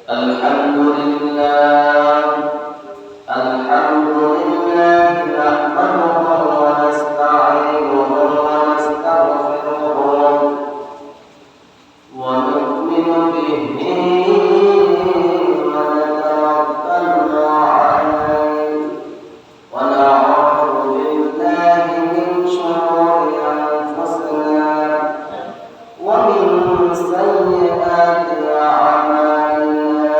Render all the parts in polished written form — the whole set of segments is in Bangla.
الحمد لله نحمده ونستعينه ونستغفره ونؤمن به ونتوكل عليه ونعوذ بالله من شرور أنفسنا ومن سيئات أعمالنا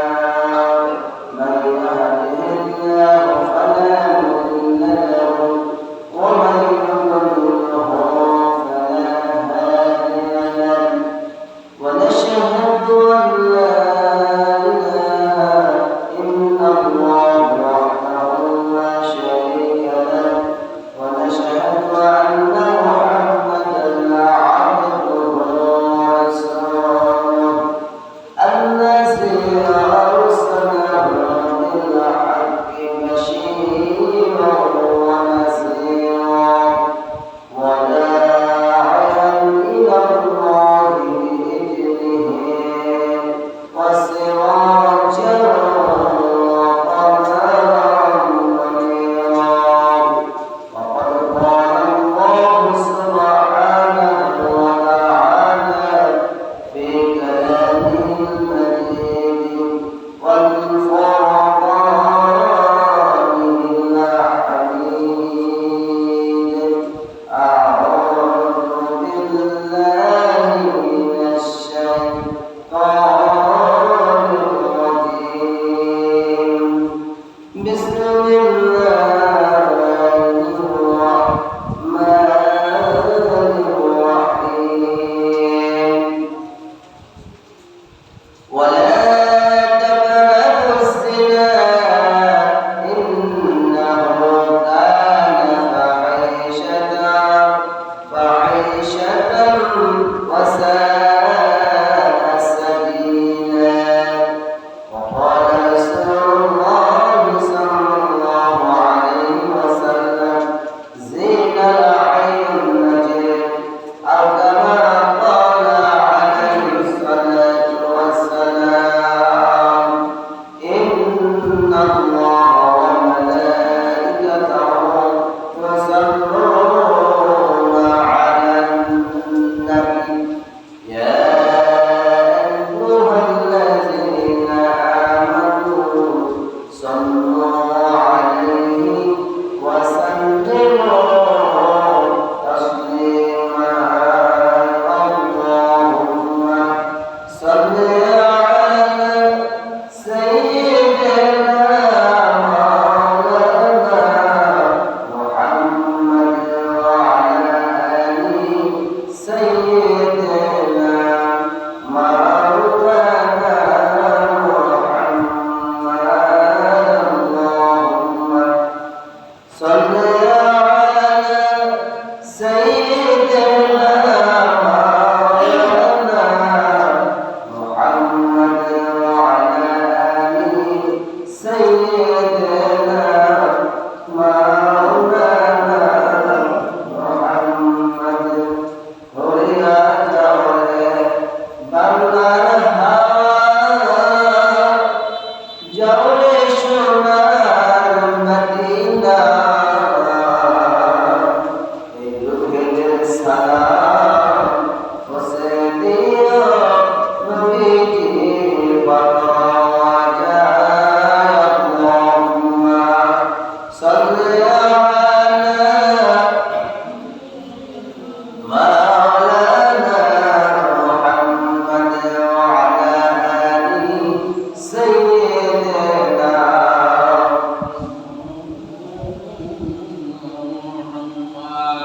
من يهده الله فلا مضل له ومن يضلله فلا هادي له ونشهد أن لا إله إلا الله وحده لا شريك له ونشهد أن محمدا عبده ورسوله الذي أرسله بالحق بشيرا ونذيرا وداعيا إلى الله بإذنه وسراجا وقمرا منيرا وقد قال الله سبحانه وتعالى في كلامه المجيد والفرقان الحميد أعوذ بالله من الشيطان الرجيم بسم الله الرحمن الرحيم ولا تقربوا الزنا إنه كان فاحشة وساء سبيلا وقال رسول الله صلى الله عليه وسلم زنا العين النجم أو كما قال عليه الصلاة والسلام إن الله وملائكته يصلون على النبي يا أيها الذين آمنوا صلوا عليه وسلموا تسليما اللهم صل على سيدنا مولانا محمد وعلى آله سيدنا مولانا محمد اللهم صل على سيدنا مولانا محمد وعلى آله سيدنا مولانا محمد هريا جوري بلغها جوري شمال المدينة يدخل السلام وسيدي نبيجي بطاجا اللهم صل على مولانا محمد وعلى آله سيدنا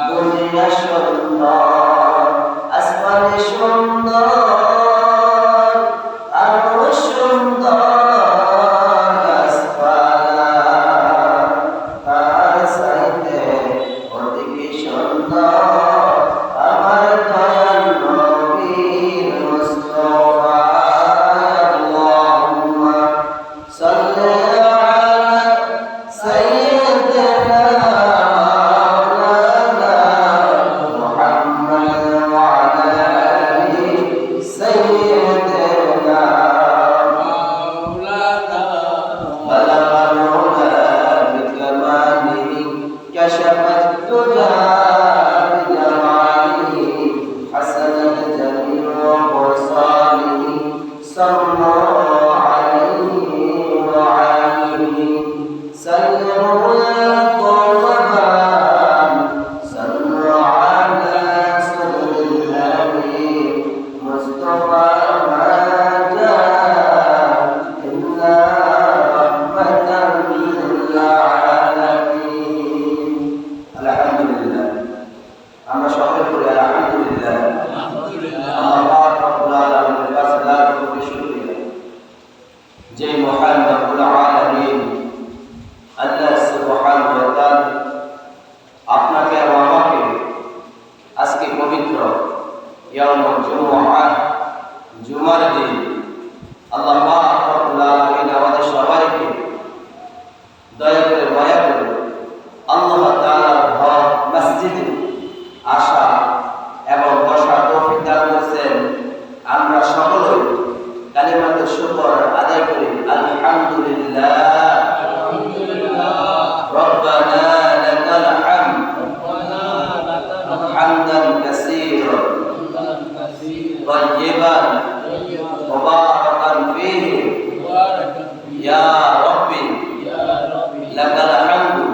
দুনিয়া সুন্দর আসমান সুন্দর আরো সুন্দর গাছপালা তার চাইতে অধিক সুন্দর আমার দয়াল নবী মুস্তাফা আল্লাহুম্মা সাল্লি ইয়া রাব্বি লাকাল হামদু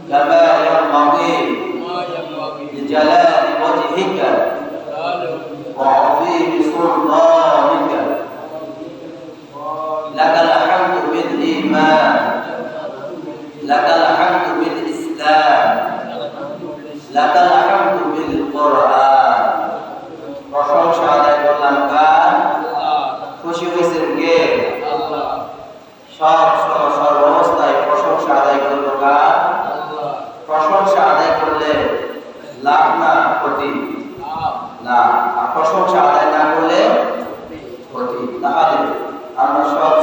কামা ইয়ানবাগি লিজালালি ওয়াজহিকা ওয়া আযীমি সুলতানিকা লাকাল হামদু বিল ঈমান লাকাল হামদু বিল ইসলাম লাকাল হামদু বিল কুরআন। প্রশংসা আদায় করলাম কার? খুশি হয়েছেন কে? আল্লাহ। সব অবস্থায় প্রশংসা আদায় করবো কার? আল্লাহ। প্রশংসা আদায় করলে লাভ না ক্ষতি? না। আর প্রশংসা আদায় না করলে ক্ষতি। তাহলে আমরা সব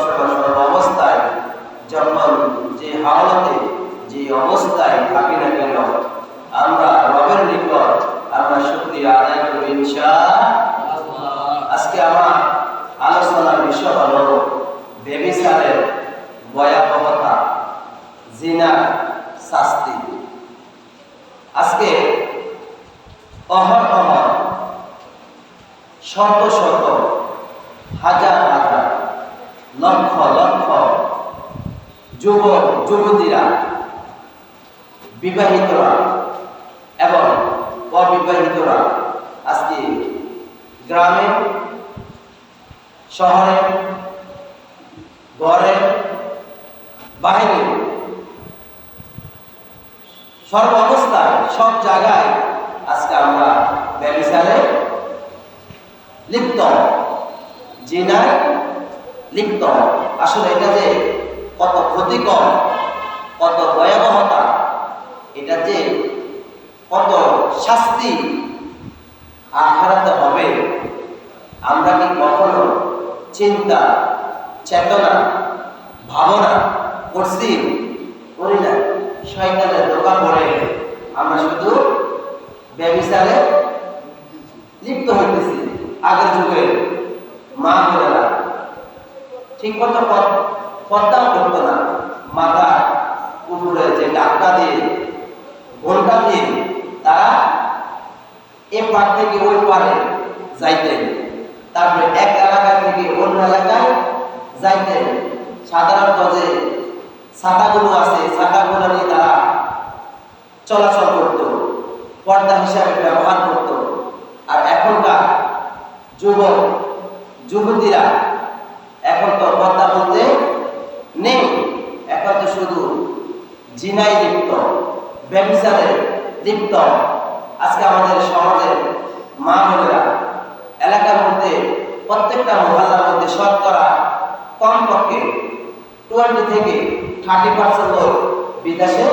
অবস্থায় যখন যে হালতে যে অবস্থায় থাকি না কেন আমরা রবের নিকট আমরা শুকরিয়া আদায় করব ইনশাআল্লাহ। আজকে আমার আলোচনার বিষয় হলো ব্যভিচারের ভয়াবহতা, জিনার শাস্তি। আজকে অহরহ শত শত হাজার হাজার লক্ষ লক্ষ যুবক যুবতীরা, বিবাহিতরা এবং অবিবাহিতরা আজকে গ্রামে, শহরে, ঘরে, বাহিরে, সর্ব অবস্থায় সব জায়গায় আজকে আমরা ব্যভিচারে লিপ্ত, জিনায় লিপ্ত। আসলে এটা যে কত ক্ষতিকর, কত ভয়াবহতা, এটা যে কত শাস্তি আঘাতে হবে, আমরা কি কখনো চিন্তা, চেতনা, ভাবনা করছি? করি না। শয়তানের ধোঁকা পড়ে আমরা শুধু ব্যভিচারে লিপ্ত হইতেছি। আগের যুগে মা বোনেরা ঠিক মতো পর্দাও করতো না। মাথা উপরে যে ডাক্কা দিয়ে, ঘোলটা দিয়ে তারা এ পার থেকে ওই পারে যাইতেন। তারপরে এক এলাকা থেকে অন্য এলাকায় যাইতেন। সাধারণত যে ছাতাগুলো আছে, ছাতাগুলো নিয়ে তারা চলাচল করত, পর্দা হিসাবে ব্যবহার করত। আর এখনকার যুবক যুবতীরা এখন তো পর্দা বলতে নেই, এখন তো শুধু জিনাই লিপ্ত, ব্যভিচারে লিপ্ত। আজকে আমাদের সমাজের মা বোনেরা এলাকার মধ্যে প্রত্যেকটা মহল্লার মধ্যে শতকরা কমপক্ষে 20 থেকে 30% লোক বিদেশে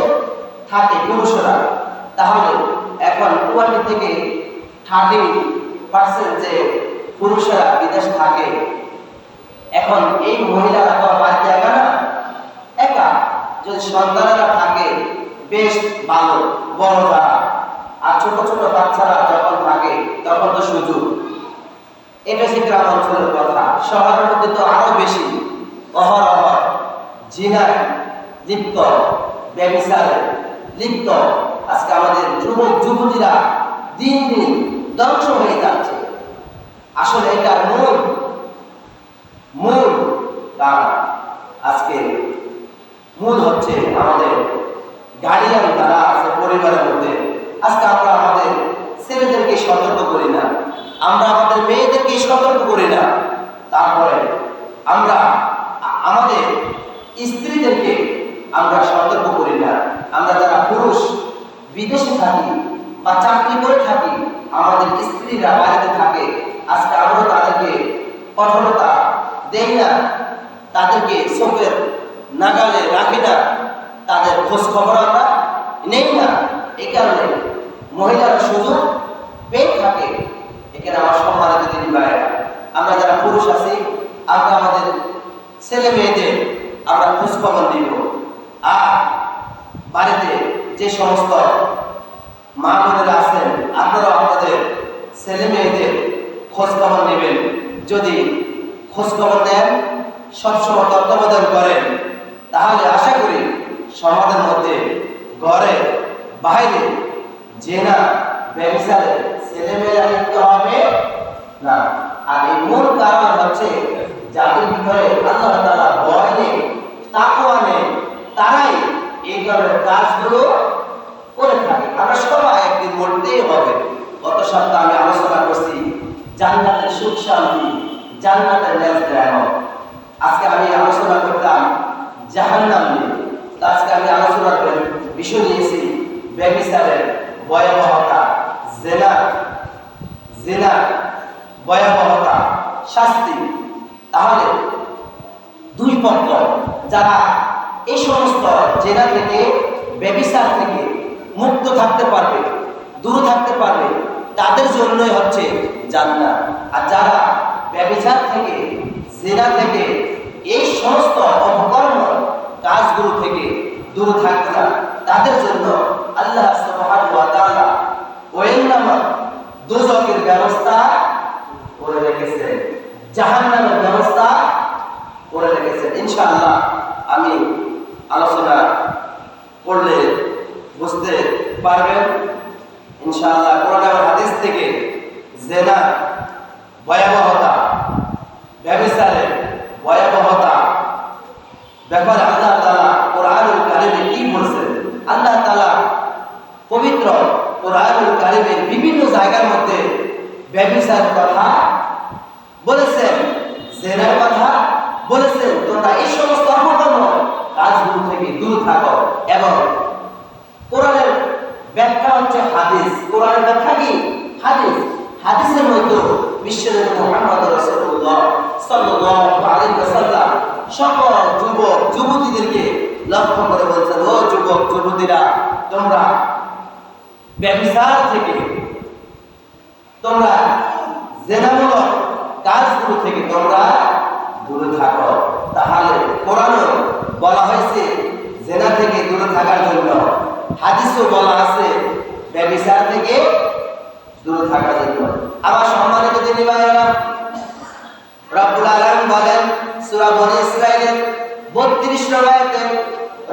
থাকে পুরুষরা। তাহলে এখন 20 থেকে 30% যে পুরুষরা বিদেশে থাকে, এখন এই মহিলারা তো বাড়িতে একা না, একা যদি সন্তানেরা থাকে বেশ ভালো, বড় যারা, আর ছোট ছোট বাচ্চারা যখন থাকে তখন তো সুযোগ। এটা হচ্ছে গ্রাম অঞ্চলের কথা। শহরের মধ্যে তো আরো বেশি অহরহ জিনায় লিপ্ত, ব্যভিচারে লিপ্ত। আজকে আমাদের যুবক যুবতীরা দিন দিন ধ্বংস হয়ে যাচ্ছে। আসলে এটার মূল কারণ আজকে মূল হচ্ছে আমাদের গার্ডিয়ান যারা আছে পরিবারের মধ্যে। আজকে আমরা আমাদের ছেলেদেরকে সতর্ক করি না, আমরা আমাদের মেয়েদেরকে সতর্ক করি না, তারপরে আমরা আমাদের স্ত্রীদেরকে আমরা সতর্ক করি না। আমরা যারা পুরুষ বিদেশে থাকি বা চাকরি করে থাকি, আমাদের স্ত্রীরা বাড়িতে থাকে, আজকে আমরা তাদেরকে কঠোরতা দেই না, তাদেরকে চোখের নাগালে রাখি না, তাদের খোঁজ খবর আমরা নেই না। এই কারণে মহিলারা সুযোগ পেয়ে থাকে। এখানে আমার সম্মানিত দিদি ভাইয়েরা, আমরা যারা পুরুষ আছি, আমরা আমাদের ছেলে মেয়েদের আমরা খোঁজ খবর দিব। আর বাড়িতে যে সমস্ত মা বোনেরা আছেন, আপনারা আপনাদের ছেলে মেয়েদের খোঁজ খবর নেবেন। যদি খোঁজ খবর নেন, সবসময় তত্ত্বাবধান করেন, তাহলে আশা করি সমাজের মধ্যে, ঘরে, বাইরে জেনা ব্যভিচারে ছেলেমেয়েরা লিপ্ত হবে না। আর এই মূল কারণ হচ্ছে যাদের ভিতরে আল্লাহ তাআলা ভয় নেই, ধরনের কাজগুলো করে থাকে। আমরা সবাই একদিন মরতেই হবে। গত সপ্তাহে আমি আলোচনা করছি জান্নাতের সুখ শান্তি, জান্নাতের নেয়ামত। আজকে আমি আলোচনা করতাম জাহান্নাম নিয়ে। আজকে আমি আলোচনা করে বিষয় নিয়েছি ব্যভিচারের ভয়াবহতা, জিনার ভয়াবহতা, শাস্তি। তাহলে দুই পক্ষ যারা এই সমস্ত জেনা থেকে, ব্যভিচার থেকে মুক্ত থাকতে পারবে, দূরে থাকতে পারবে, তাদের জন্যই হচ্ছে জান্নাত। আর যারা ব্যভিচার থেকে, জিনা থেকে, এই সমস্ত অপকর্ম কাজগুলো থেকে দূরে থাকবে না, তাদের জন্য আল্লাহ সুবহানাহু ওয়া তাআলা ওয়াইন্নামা দোজখের ব্যবস্থা করে রেখেছেন, জাহান্নামের ব্যবস্থা করে রেখেছেন। ইনশাআল্লাহ আমি আলোচনা করলে বুঝতে পারবেন ইনশাআল্লাহ। কোরআন এবং হাদিস থেকে জিনা ভয়াবহতা, ব্যভিচারের ভয়াবহতা ব্যাপারে আল্লাহ তাআলা কোরআনুল কারীমে কি বলেছেন। আল্লাহ তাআলা পবিত্র কোরআনুল কারীমের বিভিন্ন জায়গার মধ্যে ব্যভিচারের কথা বলেছেন, জিনার কথা বলেছেন। তোমরা এই সমস্ত অপকর্ম কাজগুলো থেকে দূর থাকো। এবং কোরআনের ব্যাখ্যা হচ্ছে হাদিস। কোরআনের ব্যাখ্যা কি? হাদিস। হাদিসের মধ্যে বিশ্বনবী মুহাম্মদ রাসূলুল্লাহ সাল্লাল্লাহু আলাইহি ওয়াসাল্লাম সকল যুবক যুবতীদেরকে লক্ষ্য করে বলছেন, ও যুবক যুবতীরা, তোমরা ব্যভিচার থেকে, তোমরা জিনামূলক কাজগুলো থেকে তোমরা দূরে থাকো। তাহলে কোরআনে বলা হয়েছে জিনা থেকে দূরে থাকার জন্য, হাদিসও বলা আছে ব্যভিচার থেকে দূরে থাকার জন্য। আবার সম্মানিত দিনী ভাইয়েরা, রব্বুল আলামিন বলেন সূরা বনী ইসরাঈলের 32 নং আয়াতে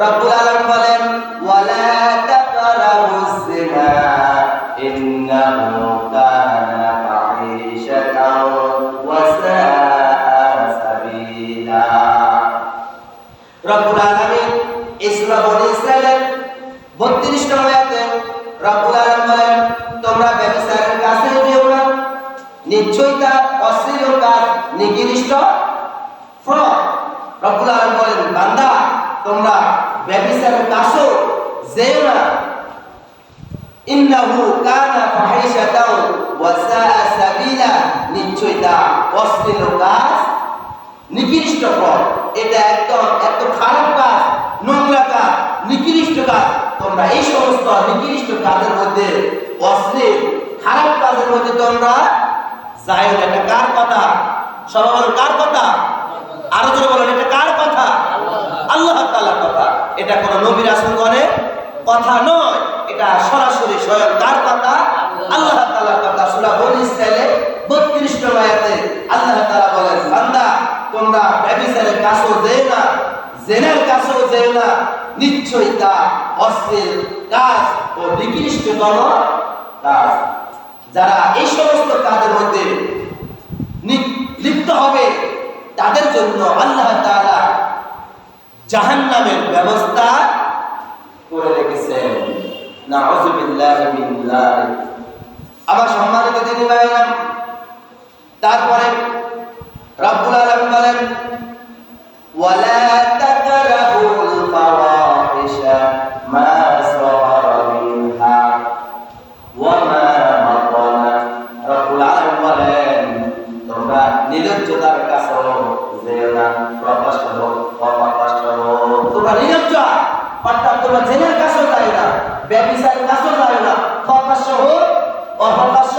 রব্বুল আলামিন বলেন, ওয়ালা তাকরাবুজ জিনা ইন্নাহু কানা ফাহিশাতাও ওয়া সাআ সাবিলা। রব্বুল আলামিন এই সূরা বনী ইসরাঈলের 32 নং আয়াতে রব্বুল আলামিন বলেন, তোমরা ব্যভিচারের কাছে যেও না, নিশ্চয়ই তা অশ্লীল কাজ, নিকৃষ্ট ফ্রড। রব্বুল আলামিন বলেন, বান্দা তোমরা ব্যভিচারের কাছে যেও না, ইন্নাহু কানা ফাহিশাতাও ওয়া সাআ সাবিলা, নিশ্চয়ই তা অশ্লীল কাজ, নিকৃষ্ট পথ। এটা একদম এত খারাপ কাজ, নোংরা কাজ, নিকৃষ্ট কাজ। তোমরা এই সমস্ত নিকৃষ্ট কাজের মধ্যে, অশ্লীল খারাপ কাজের মধ্যে তোমরা যাও না। এটা কার কথা? সবাই বলেন কার কথা? আরো জোরে বলেন, এটা কার কথা? আল্লাহ তাআলার কথা। এটা কোন নবী রাসূলগণের কথা নয়, এটা সরাসরি স্বয়ং কার কথা? আল্লাহ তাআলার কথা। সূরা বনী ইসরাঈলের 32 নং আয়াতে আল্লাহ তাআলা বলেন, বান্দা তোমরা ব্যভিচারের কাছেও যেও না, জিনার কাছেও যেও না, নিশ্চয়ই তা অশ্লীল কাজ ও নিকৃষ্টতম কাজ। যারা এই সমস্ত কাজের মধ্যে লিপ্ত হবে, তাদের জন্য আল্লাহ তাআলা জাহান্নামের ব্যবস্থা করে রেখেছেন। নাউযুবিল্লাহি মিন যালিক। আমার সম্মানিত দিনী ভাইরা, তারপরে রব্বুল আলামিন বলেন, ওয়ালা তাকরাবুল ফাওয়াহিশা মা যাহারা মিনহা ওয়া মা বাতানা। রব্বুল আলামিন বলেন, তোমরা নির্লজ্জতার কাছে যেও না, প্রকাশ্য হোক অপ্রকাশ্য হোক। তোমরা নির্লজ্জ, অর্থাৎ তোমরা জিনার কাছে যাও না, ব্যভিচারের কাছে যাও না, প্রকাশ্য হোক অপ্রকাশ্য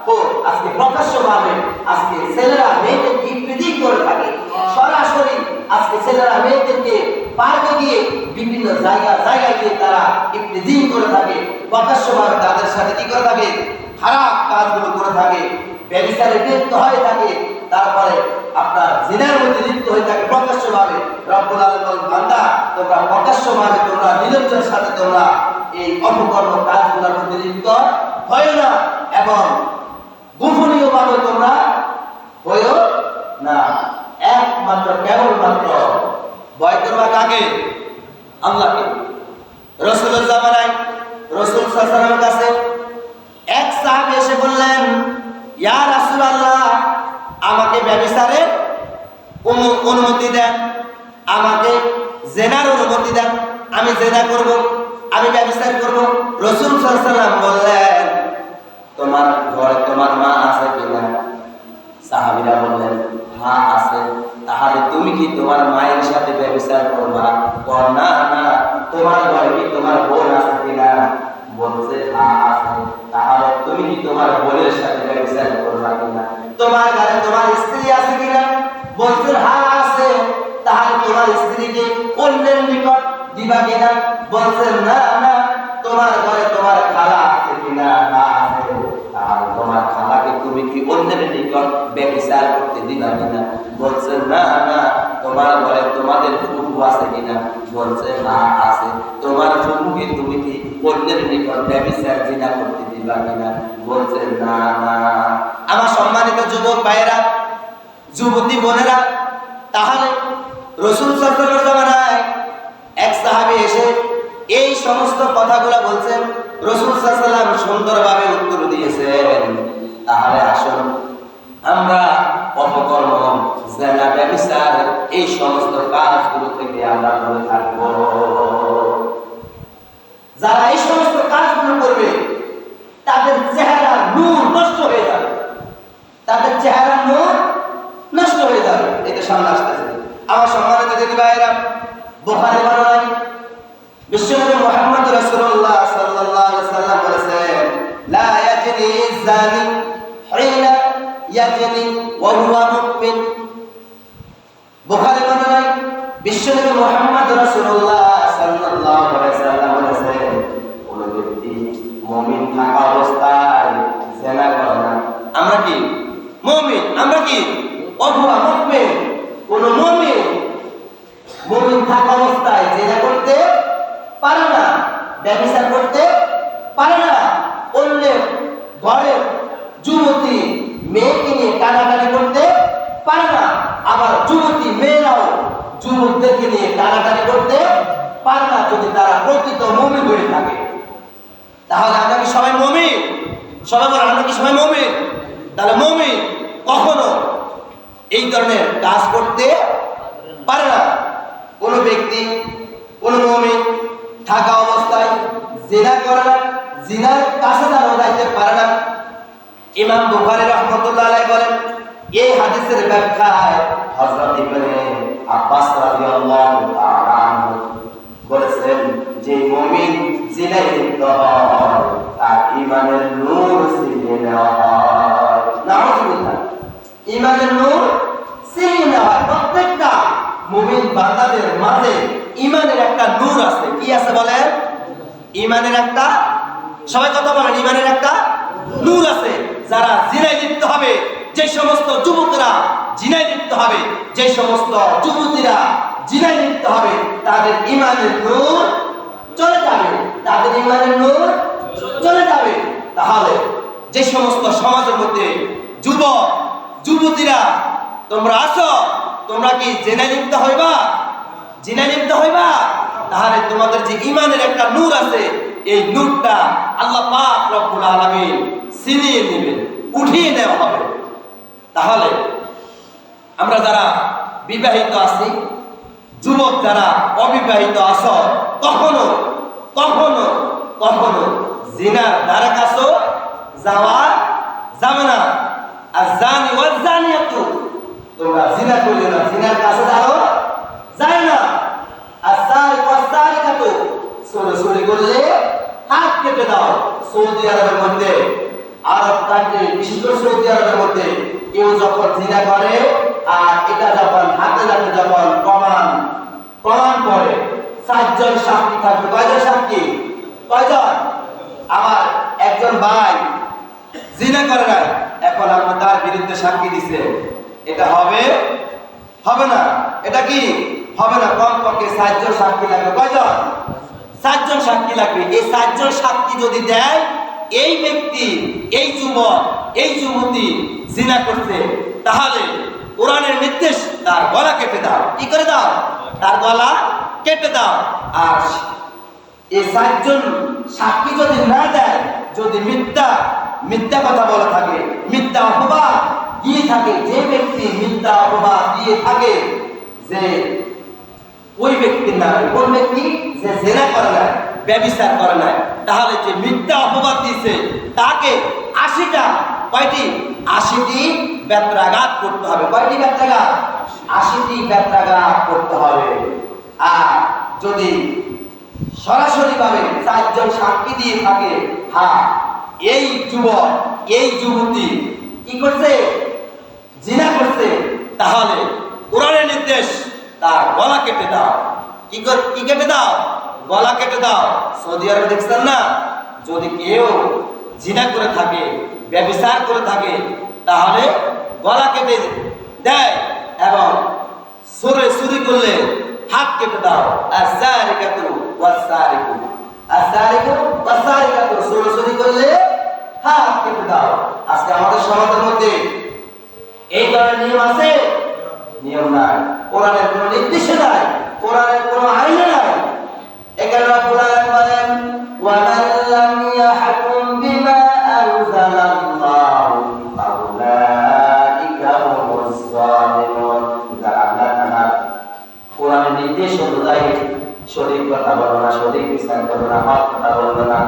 হোক। আজকে প্রকাশ্য ভাবে আজকে ছেলেরা মেয়েদেরকে ইফতিজিং করে থাকে। সরাসরি আজকে ছেলেরা মেয়েদেরকে পার্কে গিয়ে বিভিন্ন জায়গায় গিয়ে তারা ইফতিজিং করে থাকে। প্রকাশ্য ভাবে তাদের সাথে কি করে থাকে? খারাপ কাজগুলো করে থাকে, ব্যভিচারে লিপ্ত হয়ে থাকে, তারপরে আপনার জিনার মধ্যে লিপ্ত হয়ে থাকে প্রকাশ্যভাবে। রব্বুল আলামিন বলেন, বান্দা তোমরা প্রকাশ্যভাবে, তোমরা নির্লজ্জের সাথে তোমরা এই অপকর্ম কাজগুলোর মধ্যে লিপ্ত হয় না, এবং গোপনীয়ভাবে তোমরা হয়ো না। একমাত্র কেবলমাত্র ভয় করবা কাকে? আল্লাহকে। জেনার অনুমতি দেন, আমি জেনা করব, আমি ব্যভিচার করব। রাসূল সাল্লাল্লাহু আলাইহি ওয়াসাল্লাম বললেন, তোমার ঘরে তোমার মা আছে কিনা? সাহাবীরা বললেন, হ্যাঁ আছে। তাহলে তুমি কি তোমার মায়ের সাথে ব্যভিচার করবা? না না। তোমার ঘরে কি তোমার বোন আছে কিনা? বলছে হ্যাঁ আছে। তাহলে তুমি কি তোমার বোনের সাথে ব্যভিচার করবা কিনা? তোমার ঘরে তোমার স্ত্রী আছে কিনা? বলছে হ্যাঁ আছে। তাহলে তোমার স্ত্রীকে অন্যের নিকট দিবা কিনা? বলছে না না। তোমার ঘরে তোমার খালা আছে কিনা? হ্যাঁ আছে। তাহলে তোমার খালাকে তুমি কি অন্যের নিকট ব্যভিচার করতে দিবা কিনা? বলছে না না। তোমার ঘরে তোমাদের ফুফু আছে কিনা? বলছে হ্যাঁ আছে। তোমার ফুফুকে তুমি কি অন্যের নিকট ব্যভিচার জিনা করতে দিবা কিনা? বলছে না না। আমার সম্মানিত যুবক ভাইয়েরা, যুবতী বোনেরা, তাহলে রাসূল সাল্লাল্লাহু আলাইহি ওয়াসাল্লামের এক সাহাবী এসে এই সমস্ত কথাগুলো বলছেন, রাসূল সাল্লাল্লাহু আলাইহি ওয়াসাল্লাম সুন্দরভাবে উত্তর দিয়েছেন। তাহলে আসুন আমরা অপকর্ম, জিনা, ব্যভিচার এই সমস্ত কাজগুলো থেকে আমরা দূরে থাকবো। যারা এই সমস্ত কাজগুলো করবে তাদের চেহারা নূর নষ্ট হয়ে যাবে, তাদের চেহারা নূর নষ্ট হয়ে যাবে। এটা সামনে আসতেছে। আমার সম্মানিত দিদি ভাইয়েরা, বুখারী বর্ণনায় বিশ্বনবী মুহাম্মদ রাসূলুল্লাহ সাল্লাল্লাহু আলাইহি ওয়াসাল্লাম বলেছেন, লা ইয়াজনি যানি হিনা ইয়াজনি ওয়া হুয়া মুমিন। বুখারী বর্ণনায় বিশ্বনবী মুহাম্মদ রাসূলুল্লাহ সাল্লাল্লাহু আলাইহি ওয়াসাল্লাম বলেছেন, কোন ব্যক্তি মুমিন থাকা অবস্থায় জিনা করে না। আমরা কি মুমিন? আমরা কি ওয়া মুমিন? কোন মুমিন থাকা অবস্থায় জিনা করতে পারে না, ব্যভিচার করতে পারে না। অন্যের ঘরের যুবতী মেয়েকে নিয়ে টানাটানি করতে পারে না। আবার যুবতী মেয়েরাও যুবকদেরকে নিয়ে টানাটানি করতে পারে না, যদি তারা প্রকৃত মুমিন হয়ে থাকে। তাহলে আমরা কি সবাই মুমিন? সবাই বলেন, আমরা কি সবাই মুমিন? তাহলে মুমিন কখনো এই ধরনের কাজ করতে পারে না। কোন ব্যক্তি, কোন মুমিন থাকা অবস্থায় জিনা করে না, জিনার কাছে তারা যাইতে পারে না। ইমাম বুখারী রাহমাতুল্লাহ আলাইহি বলেন, এই হাদিসের ব্যাখ্যায় হযরত ইবনে আব্বাস রাদিয়াল্লাহু তাআলা আনহু বলেছেন, যে মুমিন জিনায় লিপ্ত হয় তার ঈমানের নূর ছিনিয়ে নেওয়া হয়। নাউযুবিল্লাহ। ঈমানের নূর ছিনিয়ে নেওয়া হয়। প্রত্যেকটা মুমিন বান্দাদের মাঝে ঈমানের একটা নূর আছে। কি আছে বলেন? ঈমানের একটা, সবাই কথা বলেন, ঈমানের একটা নূর আছে। যারা জিনায় লিপ্ত হবে, যে সমস্ত যুবকরা জিনায় লিপ্ত হবে, যে সমস্ত যুবতীরা জিনায় লিপ্ত হবে, তাদের ঈমানের নূর চলে যাবে, তাদের ঈমানের নূর চলে যাবে। তাহলে যে সমস্ত সমাজের মধ্যে যুবক যুবতীরা তোমরা আছো, তোমরা কি জিনায় লিপ্ত হইবা? জিনায় লিপ্ত হইবা? তাহলে তোমাদের যে ঈমানের একটা নূর আছে, এই নূরটা আল্লাহ পাক রব্বুল আলামিন ছিনিয়ে নেবেন, উঠিয়ে নেওয়া হবে। তাহলে আমরা যারা বিবাহিত আছি, যুবক যারা অবিবাহিত আছো, কখনো কখনো কখনো জিনার দ্বারা কাছে যাওয়া যাবে না। আর জানি ওয়াজ জানিয়াতু, তোমরা জিনা করিও না, জিনার কাছে যাও যায় না। আর সারিক ওয়াজ সারিকাতু, চুরি করলে হাত কেটে দাও। সৌদি আরবের মধ্যে, আরব কান্ট্রি, বিশেষ করে সৌদি আরবের মধ্যে কেউ যখন জিনা করে আর এটা যখন হাতে হাতে যখন প্রমাণ করে, 7 জন সাক্ষী থাকবে। কয়জন সাক্ষী? কয়জন? আমার একজন ভাই জিনা করে না, এখন আপনি তার বিরুদ্ধে সাক্ষী দিছে, এটা হবে? হবে না। এটা কি হবে না? কমপক্ষে 7 জন সাক্ষী লাগবে। কয়জন? 7 জন সাক্ষী লাগবে। এই 7 জন সাক্ষী যদি দেয়, এই ব্যক্তি, এই যুবক, এই যুবতী জিনা করছে, তাহলে কোরআনের নির্দেশ তার গলা কেটে দাও। কি করে দাও? তার গলা কেটে দাও। আর এই 7 জন সাক্ষী যদি না দেয়, যদি মিথ্যা কথা বলে থাকে, মিথ্যা অপবাদ দিয়ে থাকে, যে ব্যক্তি মিথ্যা অপবাদ দিয়ে থাকে যে ওই ব্যক্তির নামে। কোন ব্যক্তি? যে জেনা করে না, ব্যভিচার করে না। তাহলে যে মিথ্যা অপবাদ দিয়েছে তাকে 80টা, কয়টি? 80টি বেত্রাঘাত করতে হবে। কয়টি বেত্রাঘাত? 80টি বেত্রাঘাত করতে হবে। আর যদি সরাসরি ভাবে 4 জন সাক্ষী দিয়ে থাকে, হ্যাঁ এই যুবক এই যুবতী কি করছে? জিনা করছে, তাহলে কোরআনের নির্দেশ তার গলা কেটে দাও। কি কেটে দাও? গলা কেটে দাও। সৌদি আরবে দেখছেন না, যদি কেউ জিনা করে থাকে, ব্যভিচার করে থাকে, তাহলে গলা কেটে দেয় এবং চুরি করলে হাত কেটে দাও। আস-সারিকাতু ওয়াস-সারিকু, আস-সারিকু ওয়াস-সারিকাতু, চুরি করলে হাত কেটে দাও। আজকে আমাদের সমাজের মধ্যে এই ধরনের নিয়ম আছে? নিয়ম নাই। কোরআনের কোনো নির্দেশ নাই, কোরআনের কোনো আইন নাই। এখানে রব্বুল আলামিন বলেন, ওয়া মান লাম ইয়াহকুম বিমা আনজালাল্লাহু ফাউলাইকা হুমুজ জালিমুন। যারা আল্লাহ তাআলার কোরআনের নির্দেশ অনুযায়ী সঠিক কথা বলবে না, সঠিক বিচার করবে না, হক কথা বলবে না,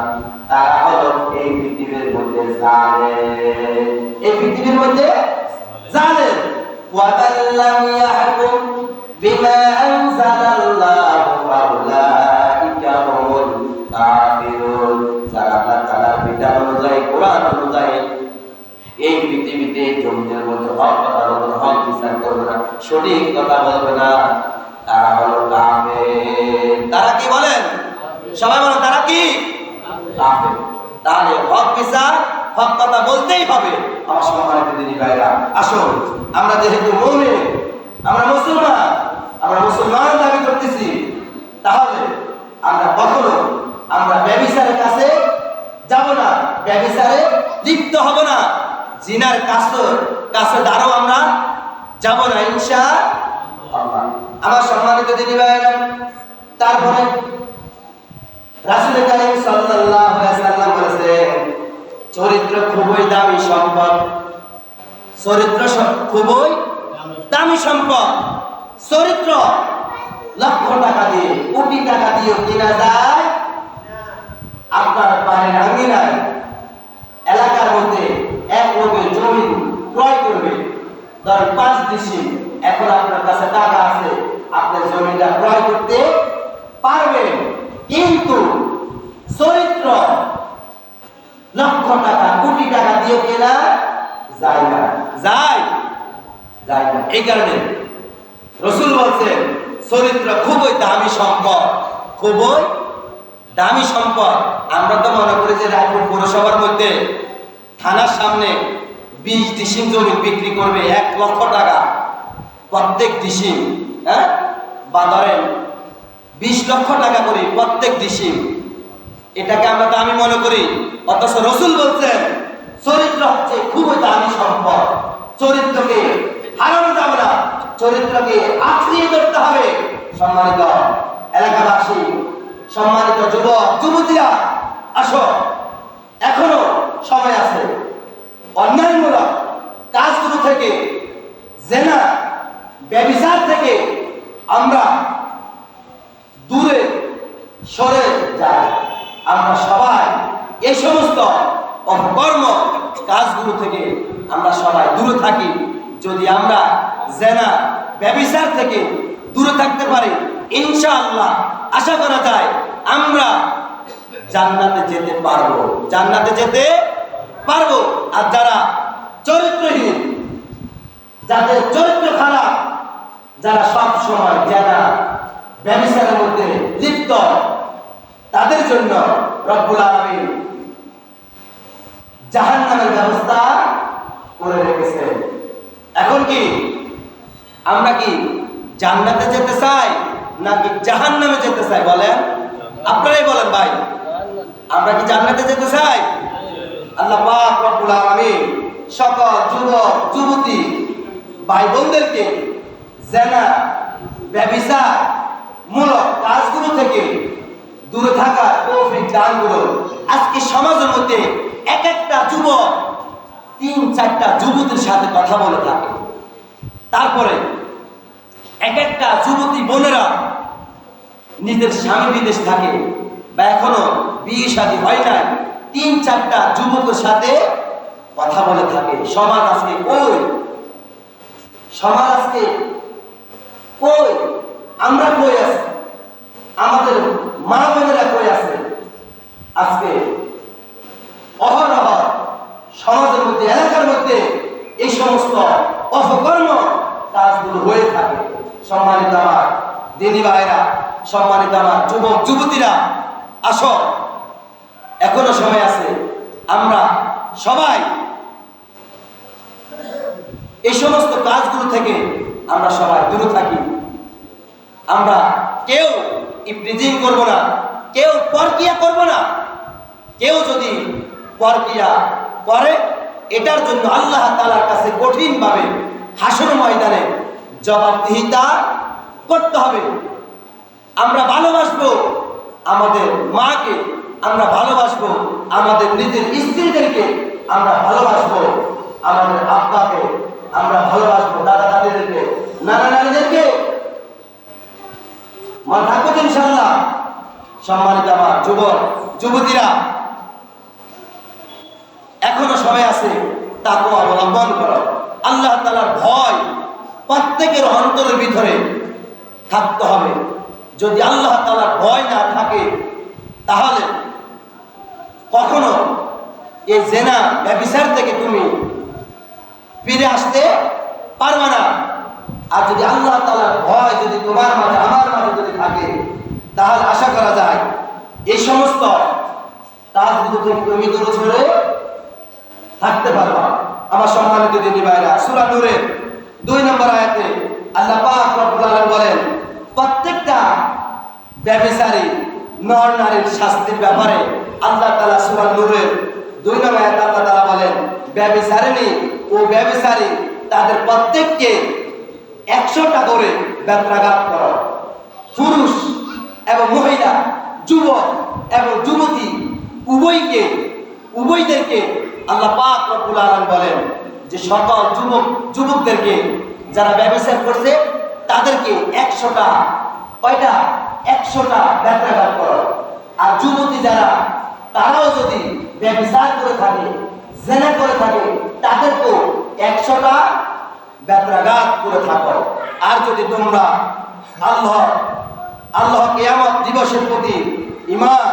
তারা হলো এই পৃথিবীর মধ্যে জালেম। এই পৃথিবীর মধ্যে জালেম। ওয়া মান লাম ইয়াহকুম বিমা আনজালাল্লাহু ফাউলাইকা হুমুল কাফিরুন। যারা আল্লাহ তাআলার বিধান অনুযায়ী, কোরআন অনুযায়ী এই পৃথিবীতে জমিনের মধ্যে হক কথা বলবে না, হক বিচার করবে না, সঠিক কথা বলবে না, তারা হলো কাফের। তারা কি বলেন? সবাই বলেন, তারা কি? কাফের। তাহলে হক বিচার, হক কথা বলতেই হবে। আমার সম্মানিত দিনী ভাইরা, আসুন আমরা যেহেতু মুমিন, আমরা মুসলমান দাবি করতেছি, তাহলে আমরা কখনো আমরা ব্যভিচারের কাছে যাব না, ব্যভিচারে লিপ্ত হব না, জিনার কাছে দ্বারাও আমরা যাব না ইনশাআল্লাহ। আমার সম্মানিত দিনী ভাইরা, তারপরে রাসূল কারীম সাল্লাল্লাহু আলাইহি ওয়াসাল্লাম বলেছেন, চরিত্র খুবই দামি সম্পদ। চরিত্র খুবই দামি সম্পদ। চরিত্র লক্ষ টাকা দিয়ে, কোটি টাকা দিয়ে কিনা যায়। আপনার বাড়ির আঙ্গিনায় এলাকার মধ্যে এক লোকের জমি ক্রয় করবে, ধর 5 ডিসিম। এখন আপনার কাছে টাকা আছে, আপনার জমিটা ক্রয় করতে পারবেন, কিন্তু চরিত্র লক্ষ টাকা, কোটি টাকা দিয়ে কেনা যায় না, যায় না। এই কারণে রাসূল বলছেন, চরিত্র খুবই দামি সম্পদ, খুবই দামি সম্পদ। আমরা তো মনে করি যে রায়পুর পৌরসভার মধ্যে থানার সামনে 20 ডিসিম জমি বিক্রি করবে 1 লক্ষ টাকা প্রত্যেক ডিসিম, হ্যাঁ, বা ধরেন 20 লক্ষ টাকা করে প্রত্যেক ডিসিম। এটাকে আমরা দামি মনে করি, অথচ রাসূল বলছেন চরিত্র হচ্ছে খুবই দামি সম্পদ। চরিত্রকে হারানো যাবে না, চরিত্রকে আঁকড়িয়ে ধরতে হবে। সম্মানিত এলাকাবাসী, সম্মানিত যুবক যুবতীরা, আসো, এখনো সময় আছে। অন্যায়মূলক কাজগুলো থেকে, জেনা ব্যভিচার থেকে আমরা দূরে সরে যাই। আমরা সবাই এই সমস্ত অপকর্ম কাজগুলো থেকে আমরা সবাই দূরে থাকি। যদি আমরা জেনা ব্যভিচার থেকে দূরে থাকতে পারি, ইনশাআল্লাহ আশা করা যায় আমরা জান্নাতে যেতে পারবো, জান্নাতে যেতে পারবো। আর যারা চরিত্রহীন, যাদের চরিত্র খারাপ, যারা সব সময় জেনা ব্যভিচারের মধ্যে লিপ্ত, তাদের জন্য রব্বুল আলামিন জাহান্নামের ব্যবস্থা করে রেখেছেন। এখন কি আমরা কি জান্নাতে যেতে চাই নাকি জাহান্নামে যেতে চাই? বলেন, আপনারাই বলেন ভাই, আমরা কি জান্নাতে যেতে চাই? আল্লাহ পাক রব্বুল আলামিন সকল যুবক যুবতী ভাই বোনদেরকে জেনা ব্যভিচার মূলক কাজগুলো থেকে দূরে থাকার তৌফিক দান করুন। আজকে সমাজের মধ্যে এক একটা যুবক 3-4টা যুবতীর সাথে কথা বলে থাকে, তারপরে এক একটা যুবতী বোনেরা নিজের স্বামী বিদেশ থাকে বা এখনো বিয়ে শাদী হয় নাই, 3-4টা যুবকের সাথে কথা বলে থাকে। সমাজ আজকে কই? সমাজ আজকে কই? আমরা কই আছি? আমাদের মা বোনেরা কই আছে? আজকে অহরহ সমাজের মধ্যে, এলাকার মধ্যে এই সমস্ত অপকর্ম কাজগুলো হয়ে থাকে। সম্মানিত আমার দিনী ভাইরা, সম্মানিত আমার যুবক যুবতীরা, আসো, এখনো সময় আছে। আমরা সবাই এই সমস্ত কাজগুলো থেকে আমরা সবাই দূরে থাকি। আমরা কেউ ইফতিজিং করব না, কেউ পরকিয়া করব না। কেউ যদি পরকিয়া করে, এটার জন্য আল্লাহ তাআলার কাছে কঠিনভাবে হাসর ময়দানে জবাবদিহিতা করতে হবে। আমরা ভালোবাসবো আমাদের মাকে, আমরা ভালোবাসবো আমাদের নিজের স্ত্রীদেরকে, আমরা ভালোবাসবো আমাদের আব্বাকে, আমরা ভালোবাসবো দাদা দাদিদেরকে, নানা নানিদেরকে। মনে থাকবো ইনশাআল্লাহ। সম্মানিত আমার যুবক যুবতীরা, এখনো সময় আছে তাকওয়া অবলম্বন করো। আল্লাহ তাআলার ভয় প্রত্যেকের অন্তরের ভিতরে থাকতে হবে। যদি আল্লাহ তাআলার ভয় না থাকে, তাহলে কখনো এই জেনা ব্যভিচার থেকে তুমি ফিরে আসতে পারবে না। আর যদি আল্লাহ তাআলার ভয় যদি তোমার মাঝে, আমার মাঝে যদি থাকে, তাহলে আশা করা যায় এই সমস্ত কাজগুলো থেকে তুমি দূরে সরে থাকতে পারবা। আমার সম্মানিত দিনী ভাইরা, সূরা নূরের 2 নম্বর আয়াতে আল্লাহ পাক রব্বুল আলামিন বলেন, প্রত্যেকটা ব্যভিচারী নর নারীর শাস্তির ব্যাপারে আল্লাহ তাআলা সূরা নূরের 2 নম্বর আয়াতে আল্লাহ তাআলা বলেন, ব্যভিচারিণী ও ব্যভিচারী তাদের প্রত্যেককে 100টা করে বেত্রাঘাত করো। পুরুষ এবং মহিলা, যুবক এবং যুবতী উভয়দেরকে আল্লাহ পাক রব্বুল আলামিন বলেন যে সকল যুবকদেরকে যারা ব্যভিচার করছে তাদেরকে 100টা কয়টা 100টা বেত্রাঘাত করো। আর যুবতী যারা, তারাও যদি ব্যভিচার করে থাকে, জিনা করে থাকে, তাদেরকেও 100টা বেত্রাঘাত করে থাকো। আর যদি তোমরা আল্লাহ কিয়ামত দিবসের প্রতি ঈমান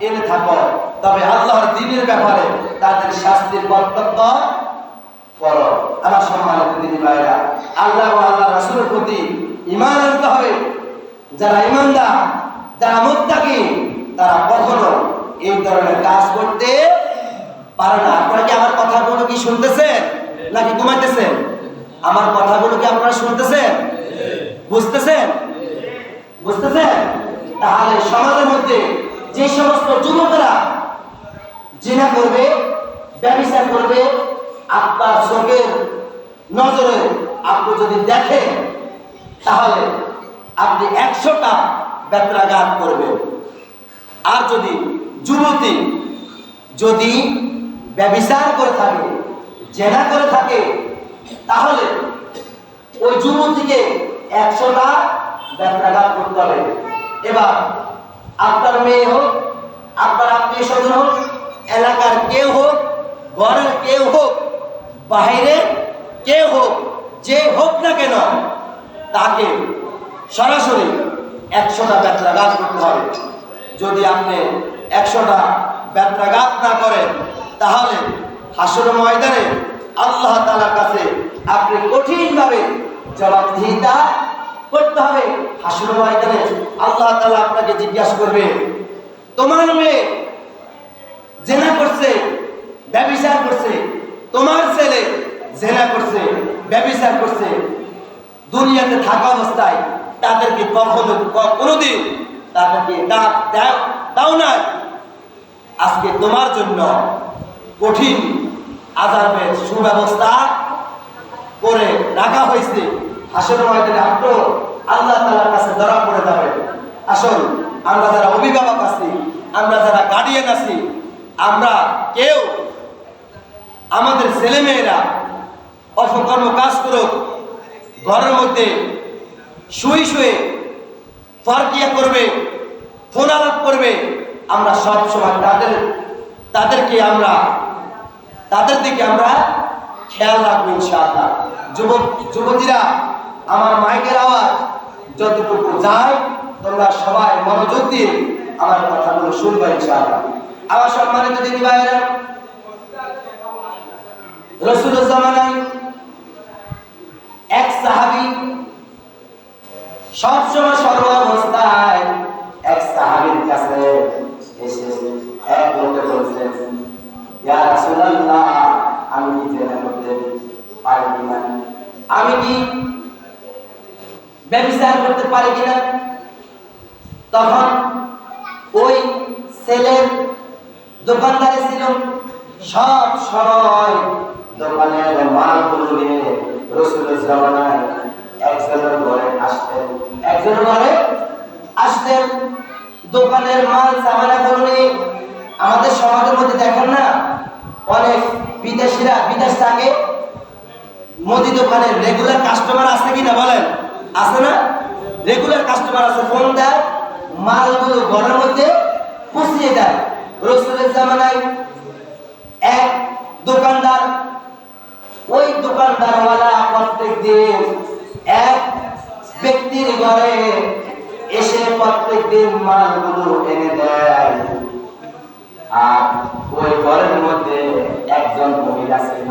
এনে থাকো, তবে আল্লাহর দ্বীনের ব্যাপারে তাদের শাস্তির কর্তব্য করো। আমার সম্মানিত দিনী ভাইরা, আল্লাহ ও আল্লাহর রাসূলের প্রতি ঈমান আনতে হবে। যারা ঈমানদার, যারা মুত্তাকি, তারা কখনো এই ধরনের কাজ করতে পারে না। আপনারা কি আমার কথাগুলো কি শুনতেছেন নাকি ঘুমাইতেছেন? আমার কথাগুলো কি আপনারা শুনতেছেন, বুঝতেছেন? বুঝতেছেন? তাহলে সমাজের মধ্যে যে সমস্ত যুবকেরা জিনা করবে, ব্যভিচার করবে, আপনার চোখের নজরে আপনি যদি দেখেন, তাহলে আপনি 100টা বেত্রাঘাত করবেন। আর যদি যুবতী যদি ব্যভিচার করে থাকে, জিনা করে থাকে, তাহলে ওই যুবতীকে 100টা বেত্রাঘাত করতে হবে। এবার আপনার মেয়ে হোক, আপনার আত্মীয় স্বজন হোক, এলাকার কেউ হোক, ঘরের কেউ হোক, বাহিরের কেউ হোক, যে হোক না কেন, তাকে সরাসরি 100টা বেত্রাঘাত করতে হবে। যদি আপনি 100টা বেত্রাঘাত না করেন, তাহলে হাসর ময়দানে আল্লাহ তাআলার কাছে আপনি কঠিনভাবে জবাবদিহিতা করতে হবে। হাসর ময়দানে আল্লাহ তাআলা আপনাকে জিজ্ঞাসা করবে, তোমার মেয়ে জিনা করছে, ব্যভিচার করছে, তোমার ছেলে জিনা করছে, ব্যভিচার করছে, দুনিয়াতে থাকা অবস্থায় তাদেরকে কোনোদিন তাদেরকে দাও না। আজকে তোমার জন্য কঠিন আযাবের সুব্যবস্থা করে রাখা হয়েছে। হাসর ময়দানে আপনি আল্লাহ তাআলার কাছে ধরা পড়ে যাবেন। আসুন, আমরা যারা অভিভাবক আছি, আমরা যারা গার্ডিয়ান আছি, আমরা কেউ আমাদের ছেলেমেয়েরা অপকর্ম কাজ করুক, ঘরের মধ্যে শুয়ে শুয়ে পরকিয়া করবে, ফোন আলাপ করবে, আমরা সব সময় তাদের দিকে আমরা খেয়াল রাখবো ইনশাআল্লাহ। যুবতীরা, আমার মাইকের আওয়াজ যতটুকু যায় তোমরা সবাই মনোযোগ দিয়ে আমার কথাগুলো শুনবে ইনশাআল্লাহ। আমার সম্মানিত দিদি ভাইয়েরা, রাসূলের জামানায় এক সাহাবী সবসময় সর্ব অবস্থায় এক সাহাবীর কাছে এসে এক লোকে বলছেন, ইয়া রাসূলুল্লাহ, আমি কি জেনা করতে পারি কিনা, আমি কি ব্যভিচার করতে পারি কিনা? তখন ওই ছেলের দোকানদারে ছিল, সব সময় দোকানের মালগুলো নিয়ে রাসূলের জামানায় একজনের ঘরে আসতেন, দোকানের মাল সামানাগুলো নিয়ে। আমাদের সমাজের মধ্যে দেখেন না, অনেক বিদেশিরা বিদেশ থেকে মুদি দোকানের রেগুলার কাস্টমার আছে কিনা বলেন? আছে না? রেগুলার কাস্টমার আছে, ফোন দেয়, মালগুলো ঘরের মধ্যে পৌঁছিয়ে দেয়। রাসূলের জামানায় এক দোকানদার, ওই দোকানদারওয়ালা প্রত্যেক দিন এক ব্যক্তির ঘরে এসে প্রত্যেক দিন মালগুলো এনে দেয়। আর ওই ঘরের মধ্যে একজন মহিলা ছিল।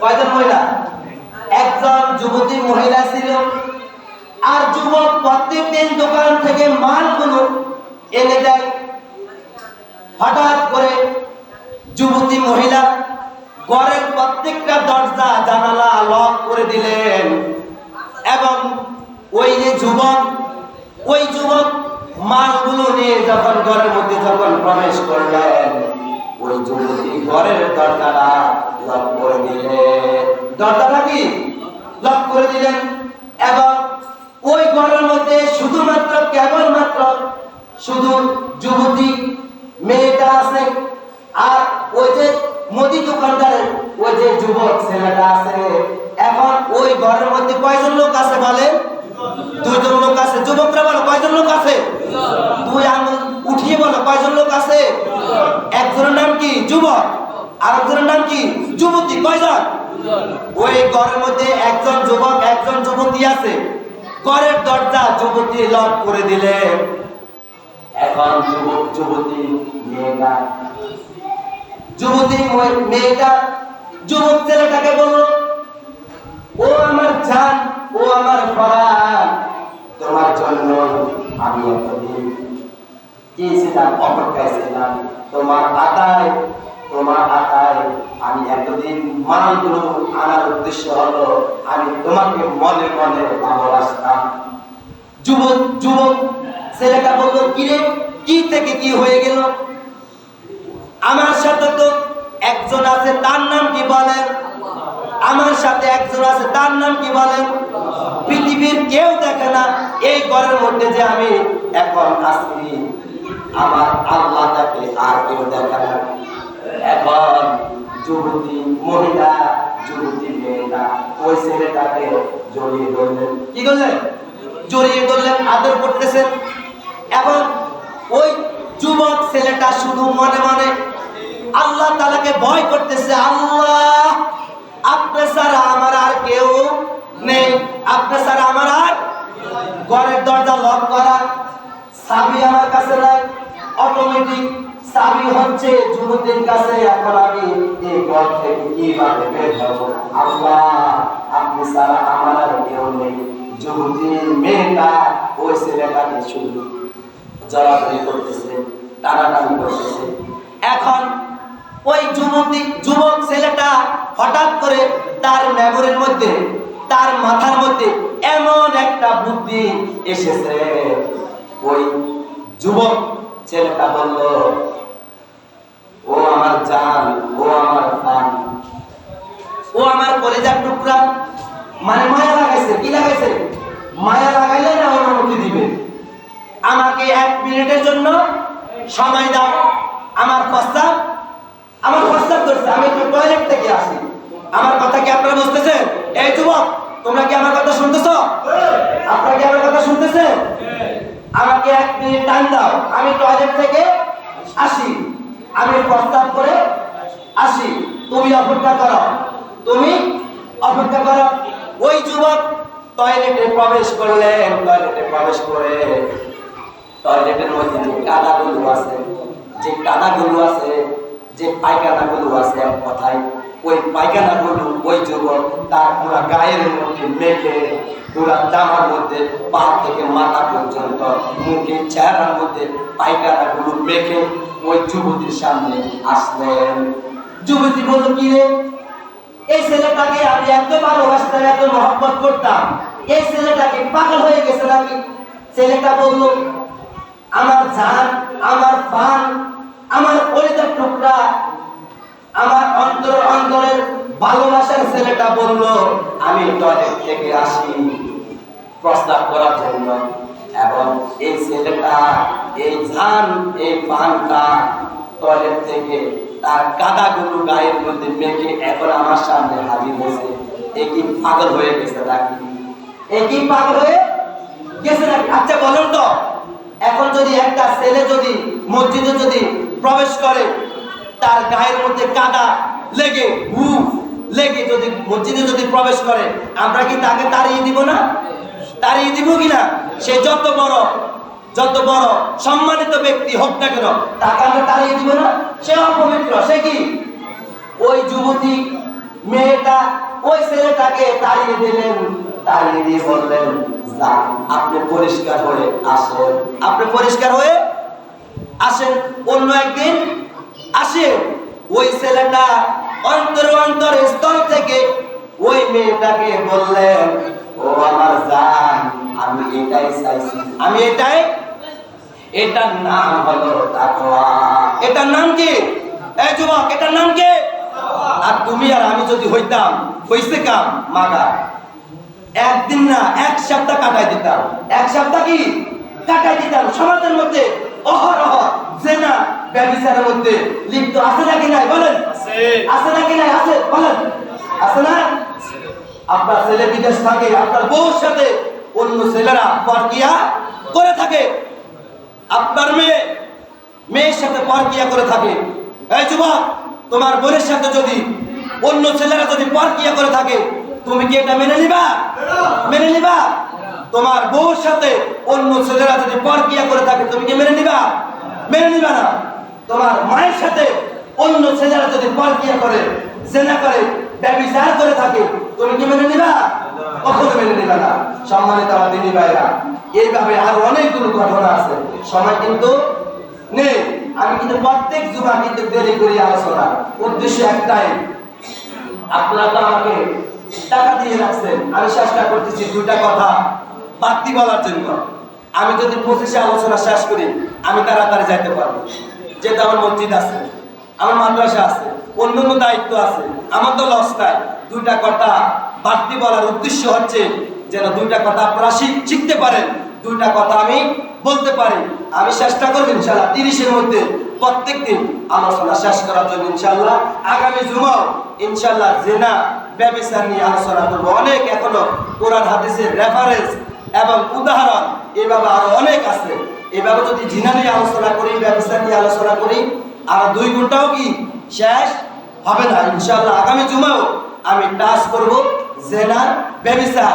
কয়জন মহিলা? একজন যুবতী মহিলা ছিল। আর যুবক প্রত্যেক দিন দোকান থেকে মালগুলো এনে দেয়। হঠাৎ করে যুবতী মহিলা ঘরের প্রত্যেকটা দরজা জানালা লক করে দিলেন এবং ওই যুবক মালগুলো নিয়ে যখন ঘরের মধ্যে প্রবেশ করলেন, ওই যুবতী ঘরের দরজাটা লক করে দিলেন। দরজাটা কি লক করে দিলেন এবং ওই ঘরের মধ্যে কেবলমাত্র শুধু যুবতী মেয়েটা আছে, আর ওই যে মুদি দোকানদারের ওই যে যুবক ছেলেটা আছে। এখন ওই ঘরের মধ্যে কয়জন লোক আছে বলে? দুইজন লোক আছে। যুবকরা বলো কয়জন লোক আছে? দুই আঙুল উঠিয়ে বলো কয়জন লোক আছে? একজনের নাম কি? যুবক। আর একজনের নাম কি? যুবতী। কয়জন? ওই ঘরের মধ্যে একজন যুবক একজন যুবতী আছে। ঘরের দরজা যুবতী লক করে দিলে। এখন মেয়েটা যুবক ছেলেটাকে বলল, ও আমার জান, ও আমার প্রাণ, তোমার জন্য আমি এতদিন কি ছিলাম, অপেক্ষায় ছিলাম। তোমার আতায় আমি এতদিন মালগুলো আনার উদ্দেশ্য হলো আমি তোমাকে মনে মনে ভালোবাসতাম। যুবক ছেলেটা বলল, কিরে, কি থেকে কি হয়ে গেল? আমার সাথে তো একজন আছে, তার নাম কি বলেন? আমার সাথে একজন আছে, তার নাম কি বলেন? পৃথিবীর কেউ দেখে না এই ঘরের মধ্যে যে আমি এখন আছি, আমার আল্লাহ তাকে আর কেউ দেখে না। এখন যুবতী মেয়েটা ওই ছেলেটাকে জড়িয়ে ধরলেন। কি করলেন? জড়িয়ে ধরলেন, আদর করতেছেন। এবং ওই যুবক ছেলেটা শুধু মনে মনে আল্লাহ তাআলাকে ভয় করতেছে, আল্লাহ, আপনি ছাড়া আমার আর কেউ নেই, আপনি ছাড়া আমার আর। ঘরের দরজা লক করা, চাবি আমার কাছে নাই, অটোমেটিক চাবি হচ্ছে যুবতীর কাছে। এখন আমি এই ঘর থেকে কিভাবে বের হব? আল্লাহ, আপনি ছাড়া আমার আর কেউ নেই। যুবতীর মেয়েটা ওই ছেলেটাকে শুধু জড়াজড়ি করতেছে, টানাটানি করতেছে। এখন ওই যুবক ছেলেটা হঠাৎ করে তার মেমোরির মধ্যে, তার মাথার মধ্যে এমন একটা বুদ্ধি এসেছে। ওই যুবক ছেলেটা বলল, ও আমার জান, ও আমার প্রাণ, ও আমার কলিজার টুকরা। মানে মায়া লাগাইছে। কি লাগাইছে? মায়া লাগাইলে না অনুমতি দিবে। আমাকে 1 মিনিটের জন্য সময় দাও, আমার প্রস্তাব করছে, আমি একটু টয়লেট থেকে আসি। আমার কথা কি আপনারা বুঝতেছেন? এই যুবক, তোমরা কি আমার কথা শুনতেছো? আপনারা কি আমার কথা শুনতেছেন? আমাকে 1 মিনিট টাইম দাও, আমি টয়লেট থেকে আসি, আমি প্রস্তাব করে আসি, তুমি অপেক্ষা করো, তুমি অপেক্ষা করো। ওই যুবক টয়লেটে প্রবেশ করলেন। টয়লেটে প্রবেশ করে টয়লেটের মধ্যে যে কাদাগুলো আছে, যে পায়খানাগুলো আছে, এক কথায় ওই পায়খানাগুলো ওই যুবক তার পুরো গায়ের মধ্যে মেখে, পুরো জামার মধ্যে পা থেকে মাথা পর্যন্ত, মুখে চেহারার মধ্যে পায়খানাগুলো মেখে ওই যুবতীর সামনে আসলেন। যুবতী বলল, কি রে, এই ছেলেটাকে আমি এত ভালোবাসতাম, এত মহব্বত করতাম, এই ছেলেটাকে পাগল হয়ে গেছে নাকি? ছেলেটা বলল, আমার জান, আমার প্রাণ, আমার কলিজার টুকরা, আমার অন্তরের ভালোবাসার ছেলেটা বলল, আমি টয়লেট থেকে আসি প্রস্তাব করার জন্য, এবং এই ছেলেটা, এই জান, এই প্রাণটা টয়লেট থেকে তার কাদাগুলো গায়ের মধ্যে মেখে এখন আমার সামনে হাজির হয়েছে। এ কি পাগল হয়ে গেছে নাকি? এ কি পাগল হয়ে গেছে নাকি? আচ্ছা বলেন তো, এখন যদি একটা ছেলে যদি মসজিদে যদি প্রবেশ করে, তার গায়ের মধ্যে কাদা লেগে যদি মসজিদে যদি প্রবেশ করে, আমরা কি তাকে তাড়িয়ে দিব না? তাড়িয়ে দিব কিনা? সে যত বড় সম্মানিত ব্যক্তি হোক না কেন, তাকে আমরা তাড়িয়ে দিব না? সে অপবিত্র, সে কি? ওই যুবতী মেয়েটা ওই ছেলেটাকে তাড়িয়ে দিলেন। তাড়িয়ে দিয়ে বললেন, আপনি পরিষ্কার হয়ে আসেন, আপনি পরিষ্কার হয়ে আসেন, অন্য একদিন আসেন। ওই ছেলেটা অন্তর স্থল থেকে ওই মেয়েটাকে বললেন, ও আমার জান, আমি এটাই চাইছি, আমি এটার নাম হলো তাকওয়া। এটার নাম কি? এই যুবক, এটার নাম কি? আর তুমি আর আমি যদি হইতাম, হইছে কাম মাগা, একদিন না 1 সপ্তাহ কাটাই দিতাম। 1 সপ্তাহ কি কাটাই দিতাম। সমাজের মধ্যে অহরহ জেনা ব্যভিচারের মধ্যে লিপ্ত আছে নাকি নাই বলেন? আছে নাকি নাই? আছে বলেন, আছে না? আপনার ছেলে বিদেশ থাকে, আপনার বউর সাথে অন্য ছেলেরা পরকিয়া করে থাকে, আপনার মেয়ের সাথে পরকিয়া করে থাকে। এই যুবক, তোমার বোনের সাথে যদি অন্য ছেলেরা যদি পরকিয়া করে থাকে, তুমি কি এটা মেনে নিবা? মেনে নিবা? তোমার বউর সাথে অন্য ছেলেরা যদি পরকিয়া করে থাকে, তুমি কি মেনে নিবা? মেনে নিবা না। তোমার মায়ের সাথে অন্য ছেলেরা যদি পরকিয়া করে, জেনা করে, ব্যভিচার করে থাকে, তুমি কি মেনে নিবা? কখনো মেনে নিবা না। সম্মানিত আমার দিনী ভাইরা, এইভাবে আরো অনেকগুলো ঘটনা আছে, সময় কিন্তু নেই। আমি কিন্তু প্রত্যেক জুমা কিন্তু দেরি করি আলোচনা, উদ্দেশ্য একটাই, আপনারা তো আমাকে টাকা দিয়ে রাখছেন, আমি চেষ্টা করতেছি 2টা কথা বাড়তি বলার জন্য। আমি যদি 25-এ আলোচনা শেষ করি, আমি তাড়াতাড়ি যাইতে পারবো, যেটা আমার মসজিদ আছে, আমার মাদ্রাসা আছে, অন্যান্য দায়িত্ব আছে, আমার তো লস নাই। 2টা কথা বাড়তি বলার উদ্দেশ্য হচ্ছে যেন 2টা কথা আপনারা শিখতে পারেন, 2টা কথা আমি বলতে পারি। আমি চেষ্টা করব ইনশাআল্লাহ 30-এর মধ্যে প্রত্যেক দিন আলোচনা শেষ করার জন্য। ইনশাআল্লাহ আগামী জুমাও ইনশাআল্লাহ জেনা ব্যভিচার নিয়ে আলোচনা করব। অনেক এখনো কোরআন হাদিসের রেফারেন্স এবং উদাহরণ এভাবে আরো অনেক আছে। এভাবে যদি জিনা নিয়ে আলোচনা করি, ব্যভিচার নিয়ে আলোচনা করি, আর 2 ঘন্টাও কি শেষ হবে না। ইনশাআল্লাহ আগামী জুমাও আমি টাচ করব জেনা ব্যভিচার,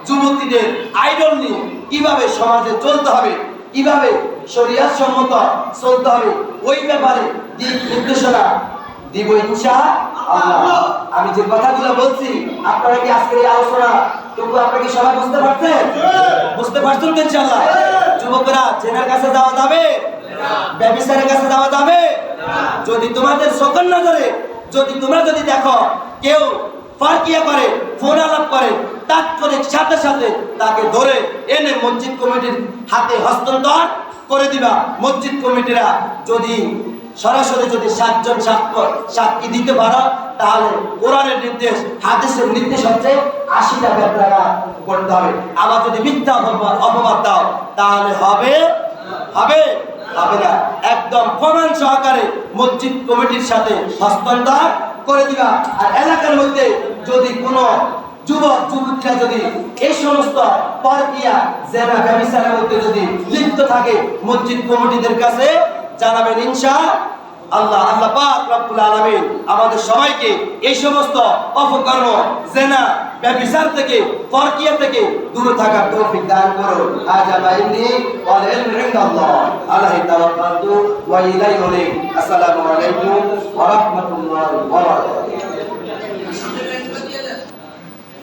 যুবতীদের আইডল নিয়ে কিভাবে সমাজে চলতে হবে, কিভাবে শরিয়ত সম্মত চলতে হবে, ওই ব্যাপারে দিক নির্দেশনা দিব ইনশাআল্লাহ। আমি যে কথাগুলো বলছি, আপনারা কি আজকের এই আলোচনা টুকু আপনারা কি সবাই বুঝতে পারছেন? বুঝতে পারছেন তো ইনশাআল্লাহ? যুবকরা, জেনার কাছে যাওয়া যাবে? ব্যভিচারের কাছে যাওয়া যাবে? যদি তোমাদের চোখের নজরে তোমরা যদি দেখো কেউ ফারকিয়া করে, ফোন আলাপ করে, তাৎক্ষণিক সাথে সাথে তাকে ধরে এনে মসজিদ কমিটির হাতে হস্তান্তর করে দিবা। মসজিদ কমিটিরা যদি সরাসরি যদি 7 জন সাক্ষী দিতে পারো, তাহলে কোরআনের নির্দেশ, হাদিসের নির্দেশ হচ্ছে 80 টাকা করতে হবে। আবার যদি মিথ্যা অপবাদ দাও, তাহলে হবে না। একদম প্রমাণ সহকারে মসজিদ কমিটির সাথে হস্তান্তর করে দিবা। আর এলাকার মধ্যে যদি কোনো যুবক যুবতীরা যদি এই সমস্ত পরকিয়া জেনা ব্যভিচারের মধ্যে যদি লিপ্ত থাকে, মসজিদ কমিটিদের কাছে জানাবেন ইনশাআল্লাহ। আল্লাহ পাক রব্বুল আলামিন আমাদের সবাইকে এই সমস্ত অপকর্ম জেনা ব্যভিচার থেকে পরকিয়া থেকে দূরে থাকার তৌফিক দান করুন। হাযা মা ইনদি ওয়াল ইলমু ইনদাল্লাহ আলাইহি তাওয়াক্কালতু ওয়া ইলাইহি উনীব। আসসালামু আলাইকুম ওয়া রাহমাতুল্লাহি ওয়া বারাকাতুহু।